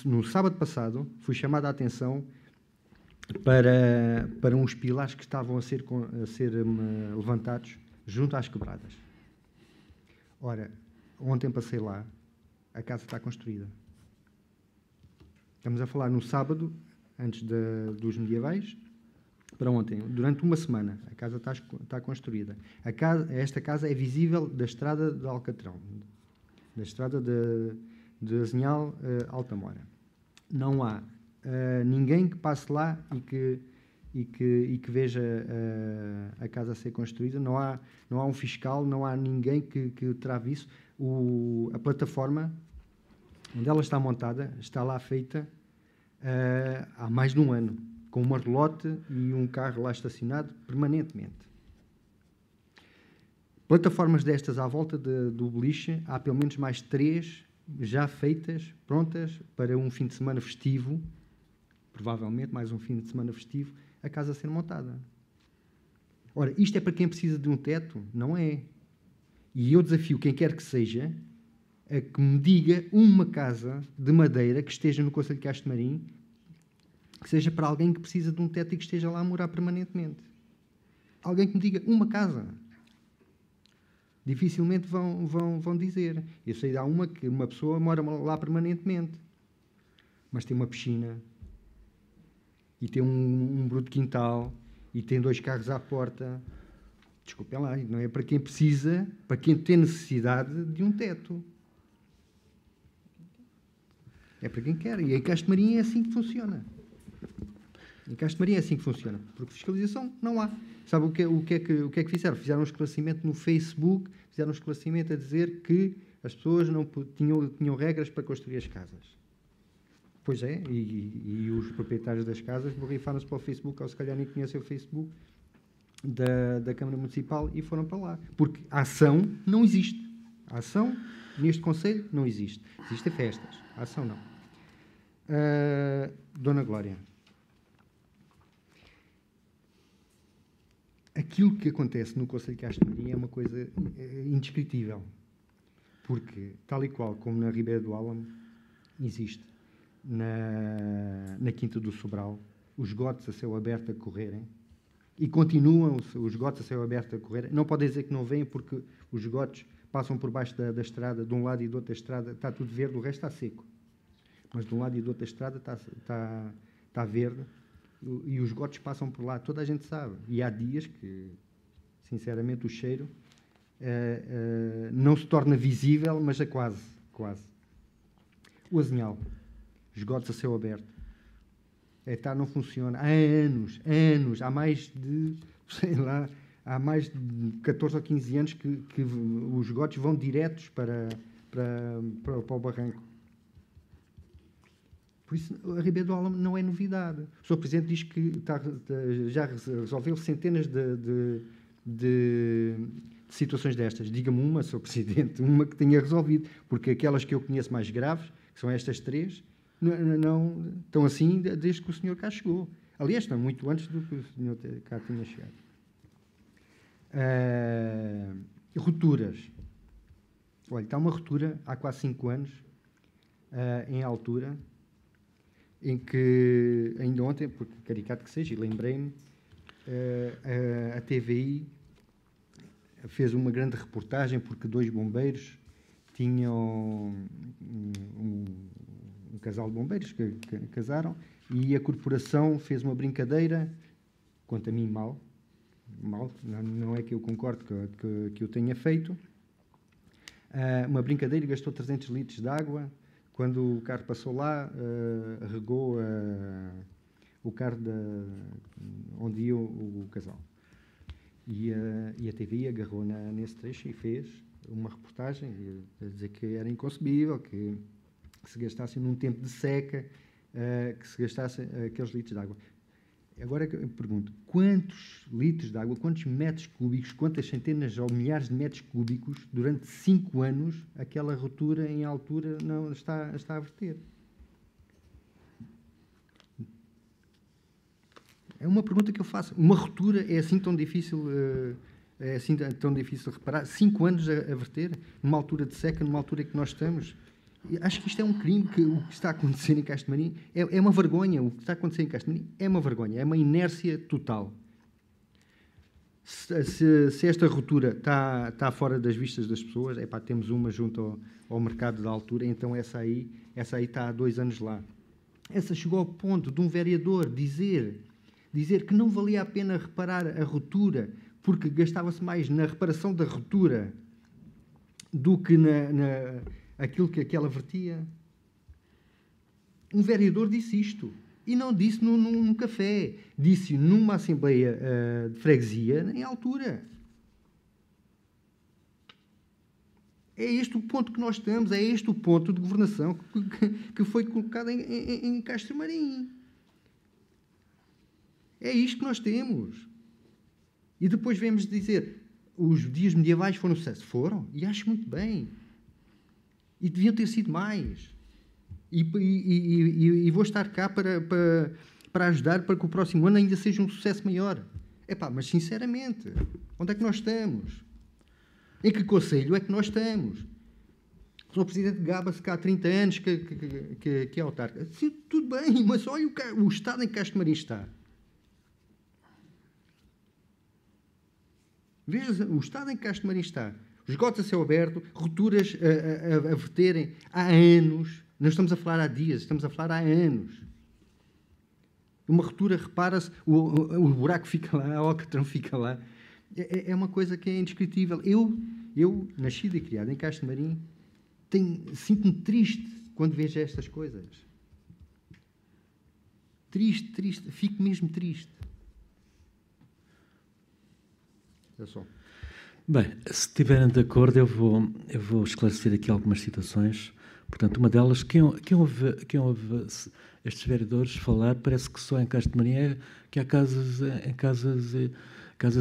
no sábado passado, fui chamado a atenção para uns pilares que estavam a ser levantados junto às quebradas. Ora, ontem passei lá, a casa está construída. Estamos a falar no sábado, antes dos medievais, para ontem, durante uma semana, a casa está construída. Esta casa é visível da estrada de Alcatrão, da estrada de Azinhal Altamora. Não há ninguém que passe lá e que veja a casa a ser construída. Não há um fiscal, não há ninguém que trave isso. A plataforma onde ela está montada está lá feita há mais de um ano, com uma relote e um carro lá estacionado permanentemente. Plataformas destas à volta do beliche, há pelo menos mais 3 já feitas, prontas para um fim de semana festivo, provavelmente mais um fim de semana festivo, a casa a ser montada. Ora, isto é para quem precisa de um teto? Não é. E eu desafio quem quer que seja a que me diga uma casa de madeira que esteja no concelho de Castro de Marim, que seja para alguém que precisa de um teto e que esteja lá a morar permanentemente. Alguém que me diga uma casa. Dificilmente vão dizer. Eu sei de uma que uma pessoa mora lá permanentemente, mas tem uma piscina, e tem um bruto quintal, e tem 2 carros à porta. Desculpem lá, não é para quem precisa, para quem tem necessidade de um teto. É para quem quer. E em Castro de Marim é assim que funciona. Em Castro de Marim é assim que funciona. Porque fiscalização não há. Sabe o que é que fizeram? Fizeram um esclarecimento no Facebook, fizeram um esclarecimento a dizer que as pessoas não tinham regras para construir as casas. Pois é, e os proprietários das casas borrifaram-se para o Facebook, ou se calhar nem conhecem o Facebook da Câmara Municipal e foram para lá. Porque a ação não existe. A ação neste concelho não existe. Existem festas. A ação não. Dona Glória. Aquilo que acontece no concelho de Castro de Marim é uma coisa indescritível. Porque, tal e qual como na Ribeira do Álamo, existe na Quinta do Sobral os esgotos a céu aberto a correrem, e continuam os esgotos a céu aberto a correrem. Não podem dizer que não vêm, porque os esgotos passam por baixo da estrada, de um lado e do outro da estrada está tudo verde, o resto está seco. Mas de um lado e do outro da estrada está verde, e os esgotos passam por lá, toda a gente sabe. E há dias que, sinceramente, o cheiro não se torna visível, mas é quase. O Azinhal, esgotos a céu aberto. Não funciona. Há anos, há mais de, sei lá, há mais de 14 ou 15 anos que os esgotos vão diretos para o barranco. Por isso, a Ribeira do Álamo não é novidade. O Sr. Presidente diz que já resolveu centenas de situações destas. Diga-me uma, Sr. Presidente, uma que tenha resolvido, porque aquelas que eu conheço mais graves, que são estas 3, não estão assim desde que o senhor cá chegou. Aliás, estão muito antes do que o senhor cá tinha chegado. Rupturas. Olha, está uma ruptura há quase 5 anos, em altura, em que, ainda ontem, porque caricato que seja, e lembrei-me, a TVI fez uma grande reportagem porque 2 bombeiros tinham um casal de bombeiros que casaram, e a corporação fez uma brincadeira, quanto a mim mal, não é que eu concordo que eu tenha feito, uma brincadeira, e gastou 300 litros de água. Quando o carro passou lá, regou o carro onde ia o casal. E a TVI agarrou nesse trecho e fez uma reportagem a dizer que era inconcebível, que se gastasse num tempo de seca, que se gastasse aqueles litros de água. Agora eu pergunto, quantos litros de água, quantos metros cúbicos, quantas centenas ou milhares de metros cúbicos, durante 5 anos, aquela ruptura em altura não está a verter? É uma pergunta que eu faço. Uma ruptura é assim tão difícil, de reparar? 5 anos a verter, numa altura de seca, numa altura que nós estamos. Acho que isto é um crime, que o que está a acontecer em Castro-Marim é uma vergonha. O que está a acontecer em Castro-Marim é uma vergonha, é uma inércia total. Se esta ruptura está fora das vistas das pessoas, temos uma junto ao mercado da altura, então essa aí está há 2 anos lá. Essa chegou ao ponto de um vereador dizer que não valia a pena reparar a ruptura, porque gastava-se mais na reparação da ruptura do que aquilo que ela vertia. Um vereador disse isto. E não disse num café. Disse numa assembleia de freguesia em altura. É este o ponto que nós estamos. É este o ponto de governação que foi colocado em Castro-Marim. É isto que nós temos. E depois vemos dizer os dias medievais foram um sucesso. Foram. E acho muito bem. E deviam ter sido mais. E vou estar cá para ajudar para que o próximo ano ainda seja um sucesso maior. Mas sinceramente, onde é que nós estamos? Em que conselho é que nós estamos? O Sr. Presidente gaba-se cá há 30 anos que é autarca. Sim, tudo bem, mas olha o estado em que Castro-Marim está. Veja o estado em que Castro-Marim está. Esgotos a céu aberto, rupturas a verterem há anos. Não estamos a falar há dias, estamos a falar há anos. Uma ruptura, repara-se, o buraco fica lá, a alcatrão fica lá. É uma coisa que é indescritível. Eu nascido e criado em Castro-Marim, sinto-me triste quando vejo estas coisas. Triste, fico mesmo triste. É só. Bem, se estiverem de acordo, eu vou esclarecer aqui algumas situações. Portanto, uma delas, quem ouve estes vereadores falar, parece que só em Castro-Marim que há casas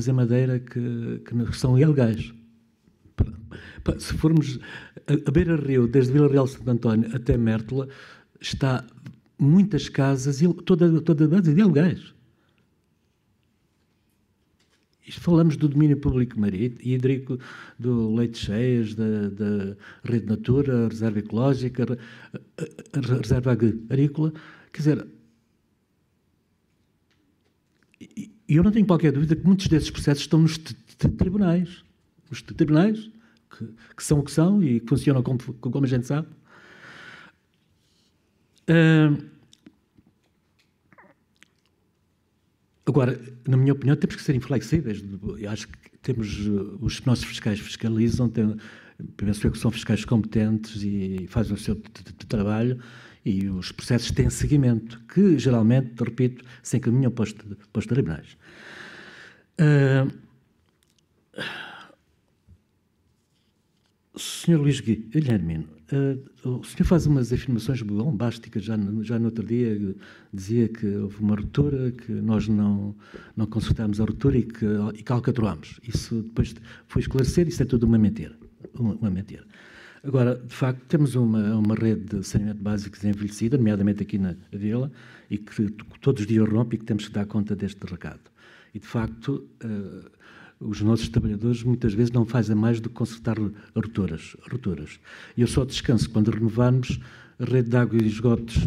em madeira que são ilegais. Se formos a beira-rio, desde Vila Real de Santo António até Mértola, está muitas casas, todas ilegais. Isto falamos do domínio público hídrico, do leite cheias, da rede Natura, a reserva ecológica, a reserva agrícola. Quer dizer, eu não tenho qualquer dúvida que muitos desses processos estão nos tribunais. Os tribunais, que são o que são e que funcionam como a gente sabe. Agora, na minha opinião, temos que ser inflexíveis. Eu acho que os nossos fiscais fiscalizam, penso que são fiscais competentes e fazem o seu trabalho, e os processos têm seguimento, que geralmente, repito, se encaminham para os tribunais. Sr. Luís Guilhermino, o senhor faz umas afirmações bombásticas, já no outro dia dizia que houve uma ruptura, que nós não consertámos a ruptura e que alcatroámos. Isso depois foi esclarecer, isso é tudo uma mentira. Uma mentira. Agora, de facto, temos uma rede de saneamento básico envelhecida, nomeadamente aqui na Vila, e que todos os dias rompe e que temos que dar conta deste recado. E, de facto, os nossos trabalhadores muitas vezes não fazem mais do que consertar rupturas. E eu só descanso quando renovarmos a rede de água e esgotos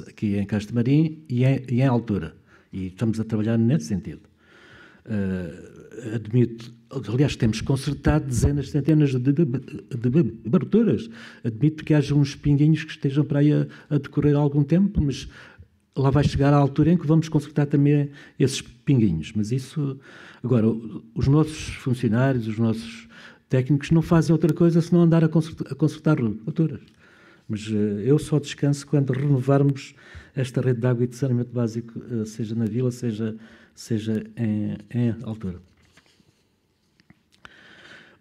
aqui em Castro-Marim e em altura. E estamos a trabalhar nesse sentido. Admito, aliás, temos consertado dezenas, centenas de rupturas. Admito que haja uns pinguinhos que estejam para aí a decorrer algum tempo, mas lá vai chegar a altura em que vamos consertar também esses pinguinhos. Mas isso... Agora, os nossos funcionários, os nossos técnicos não fazem outra coisa senão andar a consertar rupturas. Mas eu só descanso quando renovarmos esta rede de água e de saneamento básico, seja na Vila, seja em altura.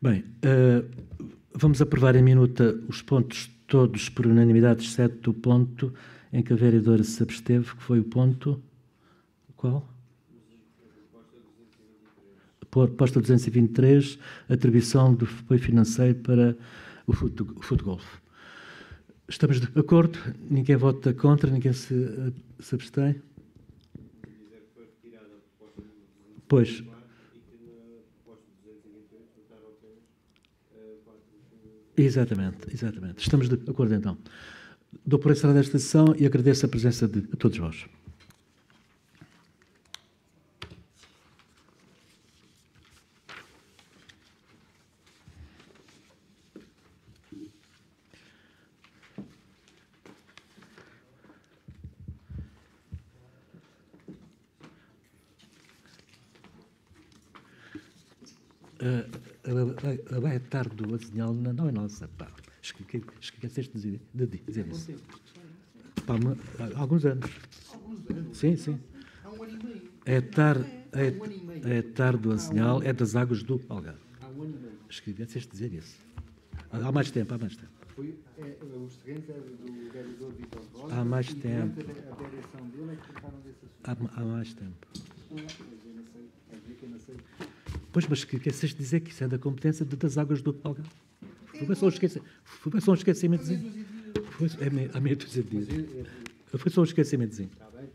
Bem, vamos aprovar em minuta os pontos todos por unanimidade, exceto o ponto em que a vereadora se absteve, que foi o ponto... Qual? Proposta 223, atribuição de apoio financeiro para o futgolf. Estamos de acordo? Ninguém vota contra, ninguém se abstém? Pois. Exatamente. Estamos de acordo, então. Dou por encerrada esta sessão e agradeço a presença de todos vós. A tarde do Azinhal não é nossa, pá. Esqueceste de dizer isso. Pá, há alguns anos. Sim. Há 1 ano e meio. A tarde do Azinhal é das águas do Algarve. Há 1 ano e meio. Esqueceste de dizer isso. Há mais tempo. Os terrenos eram do vereador Vitor Rosa. Há mais tempo. A direção dele é que trataram desse assunto. Há mais tempo. Eu não sei. Quer dizer que eu não sei. Pois, mas esqueceste de dizer que isso é da competência das águas do Algarve. Foi só um esquecimentozinho. Foi a meia dúzia de dias. Foi só um esquecimentozinho. Está bem.